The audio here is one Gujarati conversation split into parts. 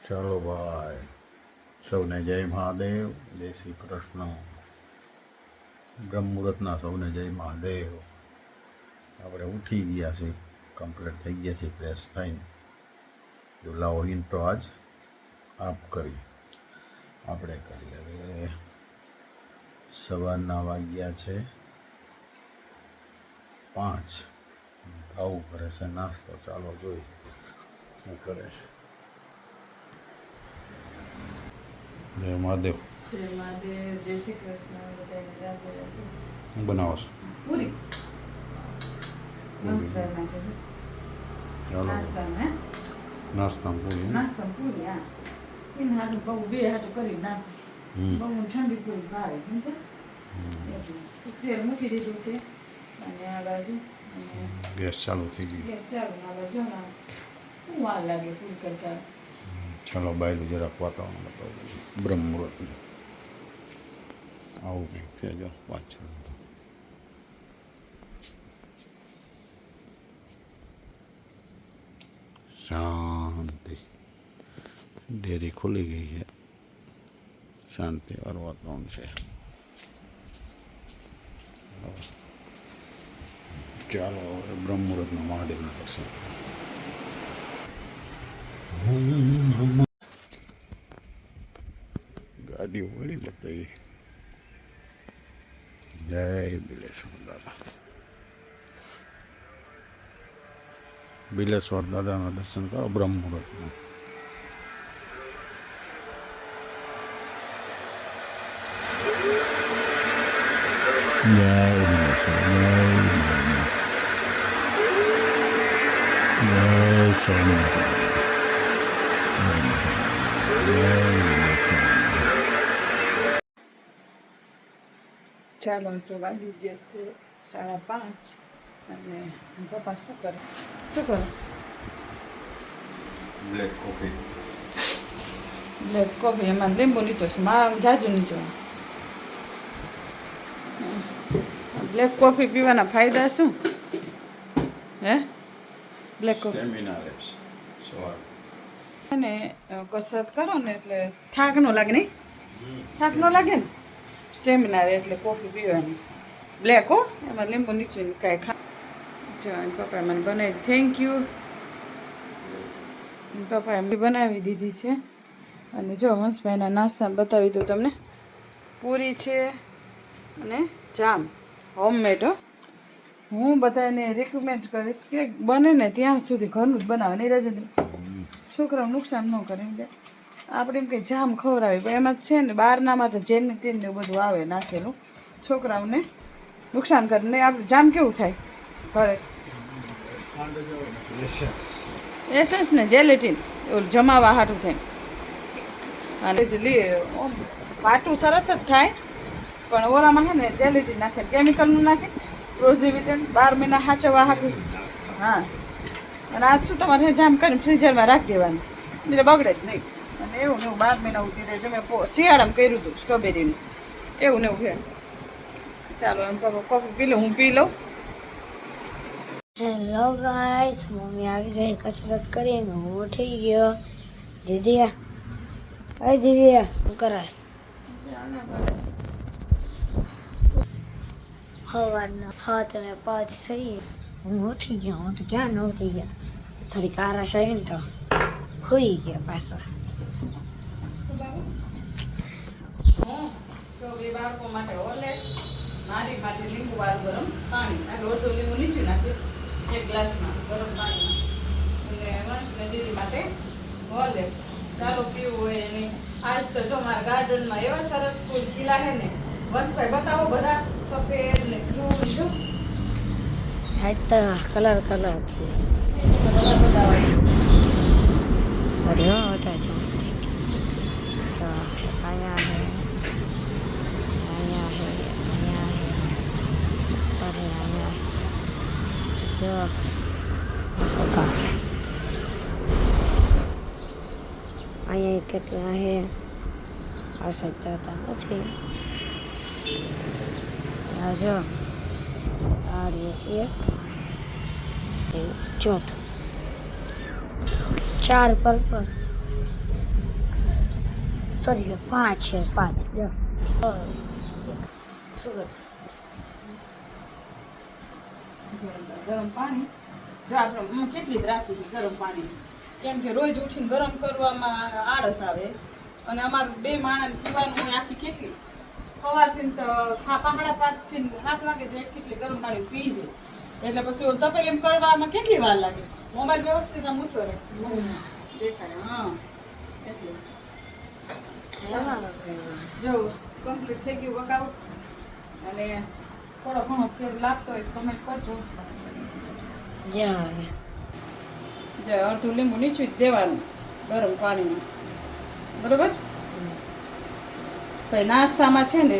ચાલો ભાઈ, સૌને જય મહાદેવ, જય શ્રી કૃષ્ણ. બ્રહ્મ મુહૂર્તના સૌને જય મહાદેવ. આપણે ઉઠી ગયા છીએ, કમ્પ્લીટ થઈ ગયા છીએ, ફ્રેશ થઈને જો લાવો ઇન્ટ્રો આજ આપ કરી આપણે કરી. હવે સવારના વાગ્યા છે 5. આવું કરે છે નાસ્તો. ચાલો જોઈ શું કરે છે. જય મહાદેવ. જય મહાદેવ, જય શ્રી કૃષ્ણ. બધાને રાધે રાધે. હું બનાવો છો? પૂરી પૂરી. નમસ્કાર નાખે છે. ચાલો નાસ્તામાં નાસ્તામાં પૂરી. નાસ્તામાં પૂરી. હા, એને હાટું બહુ બે હાટું કરી નાખું. બહુ ઠંડી પૂરી ભાવે સમજો. તેલ મૂકી દીધું છે અને આ બાજુ ગેસ ચાલુ થઈ ગઈ. ગેસ ચાલુ. આ બાજુ ના શું વાર લાગે પૂરી કરતા. ચાલો બાયલું જરાક વાતાવરણ બતાવું. બ્રહ્મ મુહૂર્તનું આવું કંઈક છે. જો પાછળ શાંતિ. ડેરી ખુલી ગઈ છે. શાંતિ વાળું વાતાવરણ છે. ચાલો હવે બ્રહ્મ મુહૂર્તના મહાદેવના દર્શન. ગાડી વળી બતાવી. જય બિલેશ્વર દાદા. બિલેશ્વર દાદાના દર્શન કરો બ્રહ્મ મુહૂર્તમાં. જય બિલેશ્વર. જય સોમનાથ. ચાલો તો વાગી ગયા છે 5:30 અને પપ્પા શું કરે? Black coffee. બ્લેક કોફી એમાં લીંબુ નીચો છે, મારા જાજુ નીચો. બ્લેક કોફી પીવાના ફાયદા શું? હે? બ્લેક કોફી સ્ટેમિના રહેશે સવાર. અને કસરત કરો ને એટલે થાક ન લાગે. નહીં થાક ન લાગે ને, સ્ટેમિના રહે એટલે કોફી પીવાની. બ્લેક હો, એમાં લીંબુ નીચું કાંઈ જો પપ્પાએ મને બનાવી. Thank you. પપ્પાએ બનાવી દીધી છે. અને જો હંસભાઈના નાસ્તા બતાવી દઉં તમને. પૂરી છે અને જામ હોમમેડ. હું બધાને રિકમેન્ડ કરીશ કે બને ને ત્યાં સુધી ઘરનું જ બનાવે. નહીં રાજેન્દ્ર? છોકરાઓ નુકસાન ન કરે. એમ કે આપણે એમ કંઈ જામ ખવડાવી પણ એમાં છે ને બહારનામાં તો જેને તેને બધું આવે નાખેલું, છોકરાઓને નુકસાન કરે. ને આપણે જામ કેવું થાય ઘરે? એસેન્સ ને જેલેટીન ઓલું જમાવા હાટું થાય. અને વાટું સરસ જ થાય પણ ઓરામાં છે ને જેલેટીન નાખે, કેમિકલનું નાખે, પ્રોઝિવિટન 12 મહિના સાચવવા હાટું. હા, અને આજ શું તમારે જામ કરીને ફ્રીઝરમાં રાખી દેવાનું એટલે બગડે જ નહીં. અને એવું ને એવું 12 મહિના ઉતી રહે. જો મેં શિયાળામાં કર્યું હતું સ્ટ્રોબેરીનું, એવું ને એવું છે. ચાલો એમ કોફી પી લઉં, હું પી લઉં. હેલો ગાઈસ, મમ્મી આવી ગઈ કસરત કરીને. હું ઉઠી ગયો. દીદી, અરે દીદી શું કરાશ? સવારના 7 અને 5 થઈ. હું ઉઠી ગયો. હું તો ક્યાં ન ઉઠી ગયા, થોડીક આરાશ આવી ને તો સુઈ ગયા પાછા. તો બે બાળકો માટે હોર્લિક્સ, મારી માટે લીંબુ વાળું ગરમ પાણી. આ અડધું લીંબુ નીચું નાખીશ એક ગ્લાસમાં ગરમ પાણીમાં. અને વંશને દીદી માટે હોર્લિક્સ. ચાલો પીવું હોય એને. આજ તો જો મારા ગાર્ડનમાં એવા સરસ ફૂલ ખીલા છે ને. વંશભાઈ બતાવો બધા સફેદ ને ફૂલ. જો આજ તો કલર કલર સોરી હો હતા. જો અહીંયા હે, અહીંયા હે, અહીંયા હે, અરે અહીંયા જો અહીંયા કેટલા હે આ સજ્જતા નથી. આ જો આ એક ચોથું 4 પર્પલ સોરી 5 છે 5 જો શું કરું ગરમ પાણી જો આપણે કેટલી જ રાખી હતી ગરમ પાણી, કેમ કે રોજ ઉઠીને ગરમ કરવામાં આળસ આવે અને અમારું 2 માણસ પીવાનું હોય આખી કેટલી સવારથી તો પાંગડા 5 થી 7 વાગે તો એક કેટલી ગરમ પાણી પી જાય, એટલે પછી ઓલું તપેલી કરવામાં કેટલી વાર લાગે. મોબાઈલ વ્યવસ્થિત આમ ઊંચો રહે દેખાય. હા એટલે જો કમ્પ્લીટ થઈ ગયું વર્કઆઉટ, અને થોડો ઘણો ફેર લાગતો હોય તો કમેન્ટ કરજો. જે અડધું લીંબુ નીચવી જ દેવાનું ગરમ પાણીમાં, બરોબર. પછી નાસ્તામાં છે ને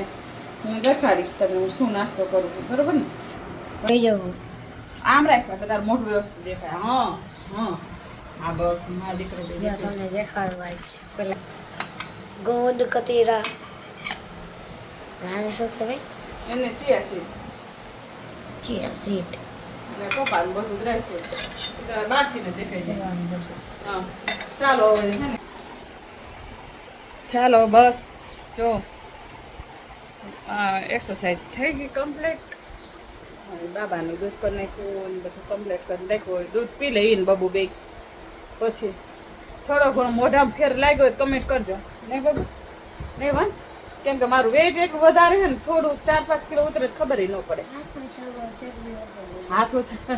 હું દેખાડીશ તમને હું શું નાસ્તો કરું છું, બરોબર ને. લઈ જવું આમ રાખ્યા તો તારું મોઢું વ્યવસ્થિત દેખાય. હા હા હા બસ મારા દીકરો જો તમને દેખાડવા જ છે. પેલા ગોંદ કતીરા નાને શું કહેવાય એને ચિયા સીડ ચિયા સીડ અને કપાસ બધું જ રાખ્યું એટલે બહારથી ને દેખાઈ જાય. દેવાનું બધું. હા ચાલો હવે હે ને ચાલો બસ જો એક્સરસાઇઝ થઈ ગઈ કમ્પ્લીટ. બાબાનું દૂધ કરી નાખ્યું ને બધું કમ્પ્લીટ કરી નાખ્યું. દૂધ પી લઈને બબુ બે પછી થોડો ઘણો મોઢામાં ફેર લાગ્યો હોય કમેન્ટ કરજો. નહીં બબુ નહીં વંશ, કેમ કે મારું વેઇટ એટલું વધારે છે ને થોડું 4-5 કિલો ઉતરે તો ખબર ન પડે. હાથ ઓછા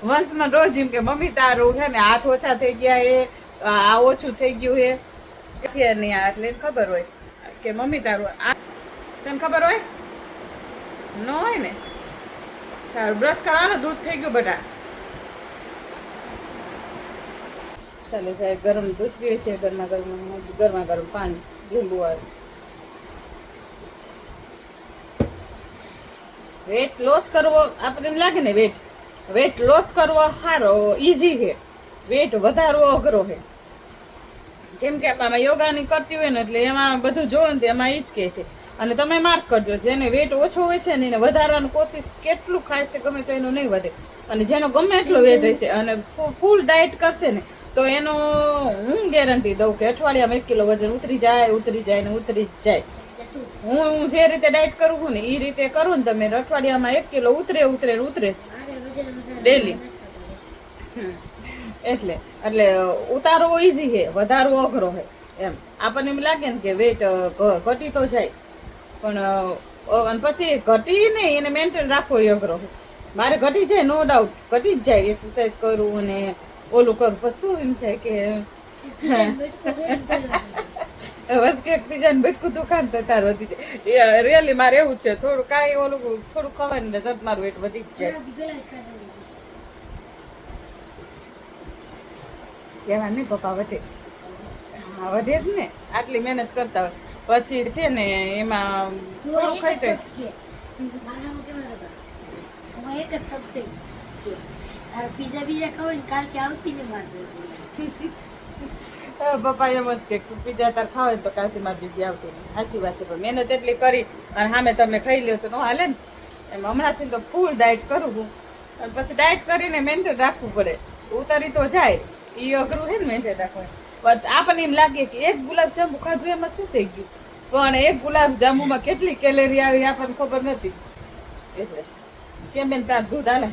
વંશમાં રોજ એમ કે મમ્મી તારું છે ને હાથ ઓછા થઈ ગયા એ આ ઓછું થઈ ગયું એ કે નહીં આ એટલે ખબર હોય કે મમ્મી તારું આ તને ખબર હોય ન હોય ને. સારું બ્રશ કરાવો, દૂધ થઈ ગયું બેટા. ચાલો ભાઈ ગરમ દૂધ પીએ છે, ગરમા ગરમ પાણી લીંબુ વાળું. વેટ લોસ કરવો આપણે એમ લાગે ને વેટ લોસ કરવો સારો ઈઝી છે, વેટ વધારવો અઘરો છે. કેમ કે આમાં યોગાની કરતી હોય ને એટલે એમાં બધું જોવો ને એમાં ઈ જ કહે છે. અને તમે માર્ક કરજો જેને વેટ ઓછો હોય છે ને એને વધારવાની કોશિશ કેટલું ખાય છે ગમે તો એનું નહીં વધે, અને જેનો ગમે એટલો વેટ હશે અને ફૂલ ડાયટ કરશે ને તો એનો હું ગેરંટી દઉં કે અઠવાડિયામાં 1 કિલો વજન ઉતરી જ જાય. હું જે રીતે ડાયટ કરું છું ને એ રીતે કરું ને તમે અઠવાડિયામાં 1 કિલો ઉતરે જ ડેલી. એટલે ઉતારવો ઈઝી છે, વધારવો અઘરો છે એમ. આપણને એમ લાગે ને કે વેટ ઘટી તો જાય પણ પછી ઘટી નહીં એને મેન્ટેન રાખવો એ અઘરો છે. મારે ઘટી જાય નો ડાઉટ, ઘટી જ જાય એક્સરસાઇઝ કરું અને ઓલું કરું. પછી શું એમ થાય કે બસ કે બીજાને બેઠકું દુકાન તો તાર વધી જાય. રિયલી મારે એવું છે, થોડું કાંઈ ઓલું થોડું ખવાય ને તરત મારું વેટ વધી જ જાય. કહેવા નહીં પપ્પા વધે, હા વધે જ ને આટલી મહેનત કરતા હોય પછી છે ને એમાં થોડું ખાઈ તો પપ્પા એમ જ કે પીઝા તાર ખાવે તો કાલથી મારી બીજી આવતી નહીં. સાચી વાત છે, પણ મહેનત એટલી કરી અને સામે તમે ખાઈ લ્યો તો ન હાલે ને. એમ હમણાંથી તો ફૂલ ડાયટ કરું છું અને પછી ડાયટ કરીને મેન્ટેન રાખવું પડે. ઉતારી તો જાય એ અઘરું છે ને મેન્ટેન રાખવું. પણ આપણને એમ લાગે કે 1 ગુલાબજાંબુ ખાધું એમાં શું થઈ ગયું, પણ 1 ગુલાબજાંબુમાં કેટલી કેલેરી આવી આપણને ખબર નથી. એટલે કેમ બેન તાર દૂધ હાલે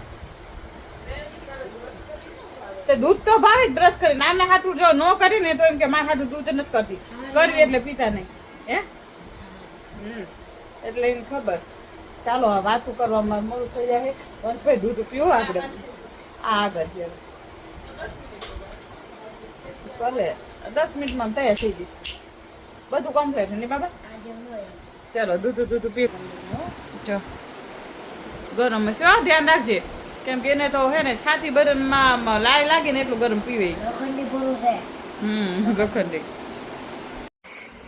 તો દૂધ તો ભાવે જ બ્રશ કરીને. આને હાટું જો ન કરીને તો એમ કે મારા હાટું દૂધ નથી કરતી, કરવી એટલે પીતા નહીં હે. એટલે એને ખબર. ચાલો આ વાતું કરવામાં મોડું થઈ જાય. વંશભાઈ દૂધ પીવો આપણે આગળ ભલે 10 મિનિટમાં તૈયાર થઈ જઈશ, બધું કમ્પ્લીટ ને બાબા. ચાલો દૂધ પી જો ગરમ હશે. ધ્યાન રાખજે કેમ કે એને તો હે ને છાતી બરનમાં લાય લાગે ને એટલું ગરમ પીવે. ગખંડી.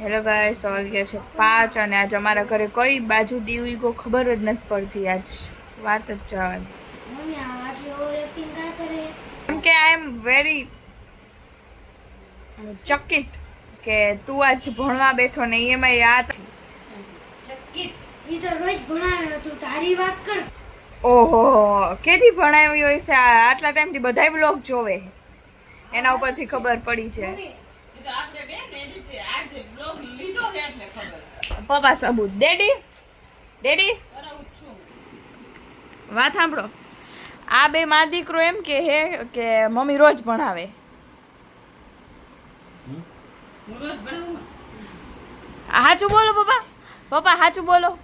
હેલો ગાઈસ, તો વાગ્યા છે 5 અને આજ અમારા ઘરે કઈ બાજુ દીવી કો ખબર જ નથી પડતી. આજ વાત જ જવા દે. કેમ કે આઈ એમ વેરી ચકિત કે તું આજ ભણવા બેઠો ને એમાં યાદ ચકિત. ઈ તો રોજ ભણાવે તું તારી વાત કર. ઓહો કેથી ભણાવ્યું હોય છે? આટલા ટાઈમથી બધાય બ્લોગ જોવે એના ઉપરથી ખબર પડી છે. આપણે બે ને આજે બ્લોગ લીધો છે એટલે ખબર પપ્પા સબૂત ડેડી ડેડી કરાવું જ છું. વાત સાંભળો આ બે માં દીકરો એમ કે હે કે મમ્મી રોજ ભણાવે હું રોજ ભણાવું ને. સાચું બોલો પપ્પા પપ્પા સાચું બોલો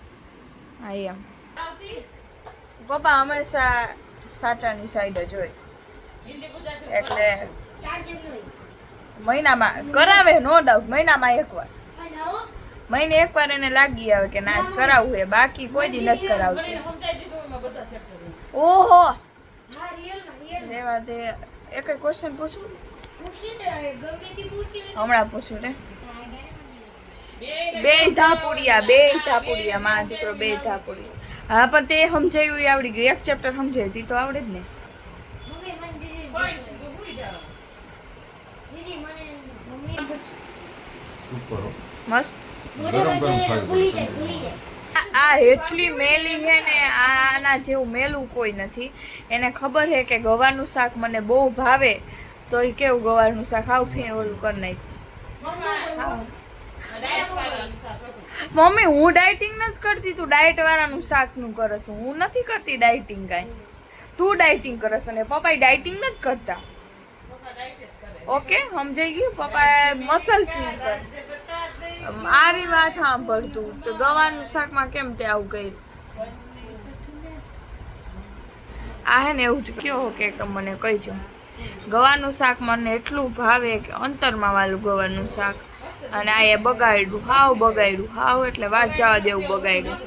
હા એમ આવતી પપ્પા હંમેશા સાચાની સાઈડ જ હોય હિન્દી ગુજરાતી એટલે ચાર્જર નહીં મહિનામાં કરાવે નો ડાઉટ મહિનામાં એકવાર અને આવો મહિને એકવાર એને લાગી આવે કે ના જ કરાવવું હે બાકી કોઈ દી નથી કરાવતું મને સમજાઈ દીધું એમાં બધા ચેપ્ટર ઓહો હા રિયલ રેવા દે એક ક્વેશ્ચન પૂછું પૂછી દે ગમે તે પૂછી લે હમણાં પૂછું ને બે બે ધાપુડિયા માં દીકરો બે ધાપુડિયા હા પણ તે સમજાયું એ આવડી ગયું એક ચેપ્ટર સમજાયું તી તો આવડે જ ને મમ્મી મને દીદી કોઈ ભૂલી જાવ દીદી મને મમ્મી સુપર હો. મસ્ત મોઢે ગરમ ગરમ વાંચે ખાઈ ભૂલી જાય આ એટલી મેલી છે ને આના જેવું મેલું કોઈ નથી એને ખબર છે કે ગવારનું શાક મને બહુ ભાવે તો એ કેવું ગવારનું શાક આવ ફી ઓલું કરી નાખ ડાયટ વાળાનું શાક હતું. મમ્મી હું ડાયટિંગ નથી કરતી તું ડાયટ વાળાનું શાકનું કરસ હું નથી કરતી ડાયટિંગ કાંઈ તું ડાયટિંગ કરસ અને પપ્પા ડાયટિંગ નથી કરતા પપ્પા ડાયટ જ કરે. ઓકે સમજાઈ ગયું પપ્પા મસલ ફીલ કરે જે બતા જ નહીં. આરી વાત સાંભળતું તો ગવાનું શાકમાં કેમ તે આવું કર્યું આ હે ને એવું જ કયો કે મને કહીજો ગવાનું શાક મને એટલું ભાવે કે અંતરમાં વાળું ગવાનું શાક અને આ એ બગાડ્યું હાવ એટલે વાત જવા દેવું બગાડ્યું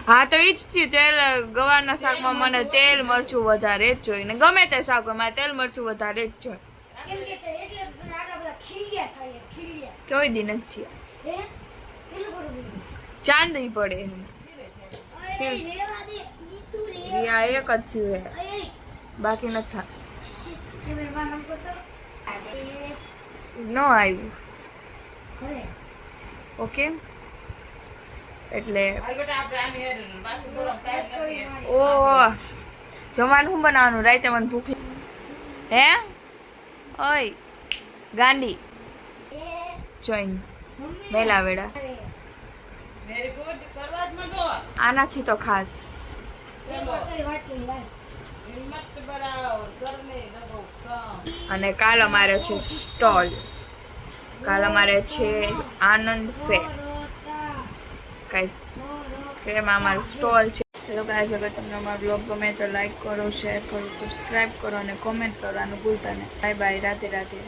હા તો ઈ જ થયું તેલ ગવારના શાકમાં મને તેલ મરચું વધારે જ જોઈએ ને ગમે તે શાક હોય મારે તેલ મરચું વધારે જ જોઈએ કેમ કે તે એટલે આટલા બધા ખીલિયા થાય ખીલિયા કોઈ દી નથી હે કેટલું કરું ચાંદની પડે અરે રેવા દે ઈ તું રે એ આ એક જ થયું હે અરે બાકી નથી થતું કેમેરા નામ કરતો અરે ન આવ્યું હવે ઓકે એટલે હાલ બેટા આપણે આની હારે બાકી થોડો ટાઈમ નથી. ઓહો જમવાનું શું બનાવવાનું રાતે મને ભૂખ હે ઓય ગાંડી એ જોઈન મમ્મી મેલા વેડા વેરી ગુડ કરવા જ માંડો. આનાથી તો ખાસ હિંમત બરાબર કરને લગો કામ. અને કાલ અમારે છે સ્ટોલ કાલ અમારે છે આનંદ ફેર કઈ ફેરમાં અમારો સ્ટોલ છે હેલો ગાઈસ અગર તમને અમારો બ્લોગ ગમે તો લાઈક કરો શેર કરો સબસ્ક્રાઈબ કરો અને કોમેન્ટ કરવાનું ભૂલતા નહીં બાય બાય રાધે રાધે